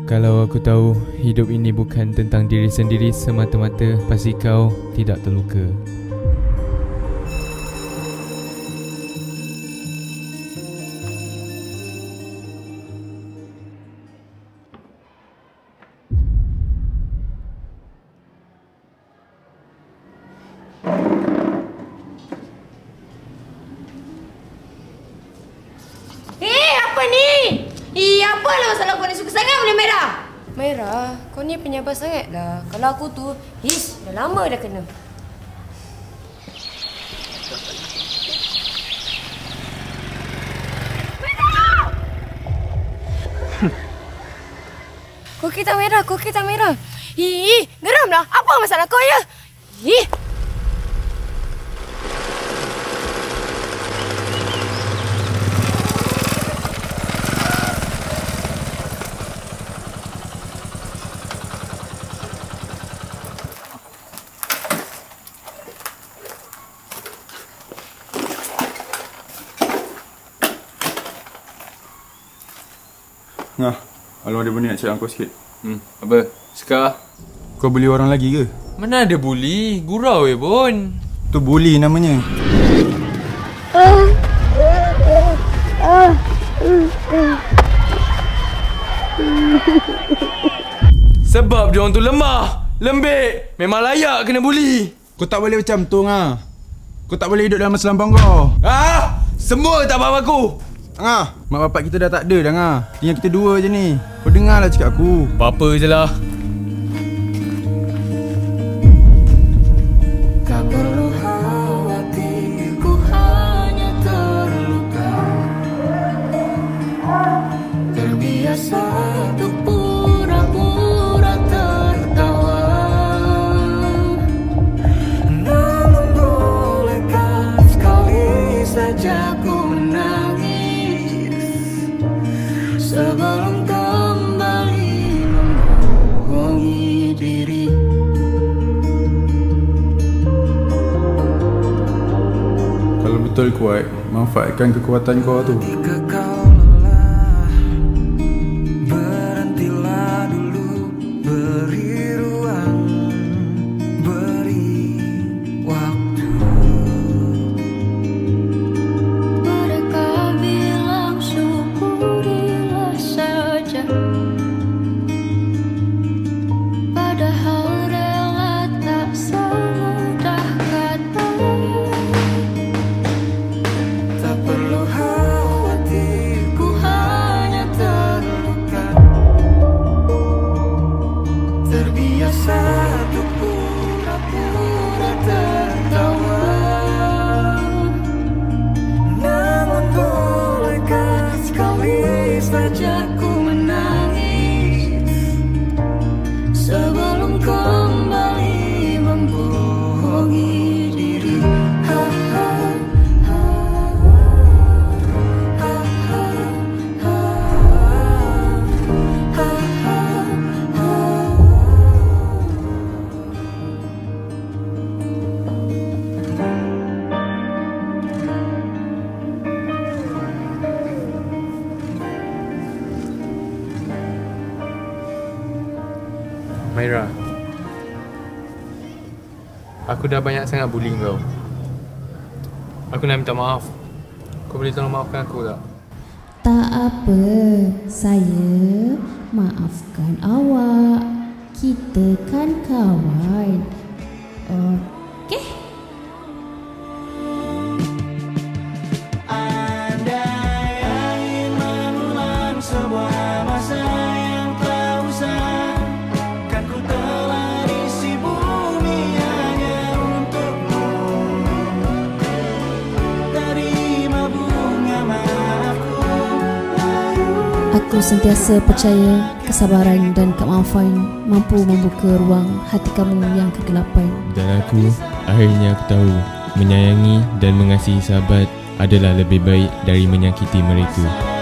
Kalau aku tahu hidup ini bukan tentang diri sendiri semata-mata, pasti kau tidak terluka. Apalah masalah kau ni suka sangat warna merah? Merah? Kau ni penyabar sangat lah. Kalau aku tu, dah lama dah kena. Merah! Kau kita merah. Geram lah. Apa masalah kau ya? Ngah, kalau ada benda nak cakap kau sikit. Apa? Sekar? Kau beli orang lagi ke? Mana ada bully? Gurau Bon. Tu bully namanya. Sebab dia orang tu lemah, lembik. Memang layak kena bully. Kau tak boleh macam tu, Ngah. Kau tak boleh hidup dalam selambang kau. Semua tak faham aku. Ngah, mak bapak kita dah tak ada dah, Ngah. Tinggal kita dua je ni. Kau dengarlah cakap aku. Apa-apa je lah. Tak perlu khawatir, ku hanya terluka. Terbiasa untuk pura-pura tertawa. Namun bolehkah sekali saja ku menangis sebelum kembali membohongi diri. Kalau betul kuat, manfaatkan kekuatan kau tu. Jika kau lelah, berhentilah dulu. Beri ruang, beri waktu. Mereka bilang syukurilah saja, padahal rela tak semudah kata. Tak perlu khawatir, ku hanya terluka. Terbiasa untuk pura-pura tertawa. Namun bolehkah sekali saja ku menangis sebelum kembali membohongi diri. Maira, aku dah banyak sangat bully kau. Aku nak minta maaf. Kau boleh tolong maafkan aku tak? Tak apa, saya maafkan awak. Kita kan kawan. Okey? Andai angin mengulang sebuah masa yang telah usai, kan ku telah isi bumi hanya untukmu. Terima bunga maafku. Aku sentiasa percaya kesabaran dan kemaafan mampu membuka ruang hati kamu yang kegelapan. Dan akhirnya aku tahu menyayangi dan mengasihi sahabat adalah lebih baik dari menyakiti mereka.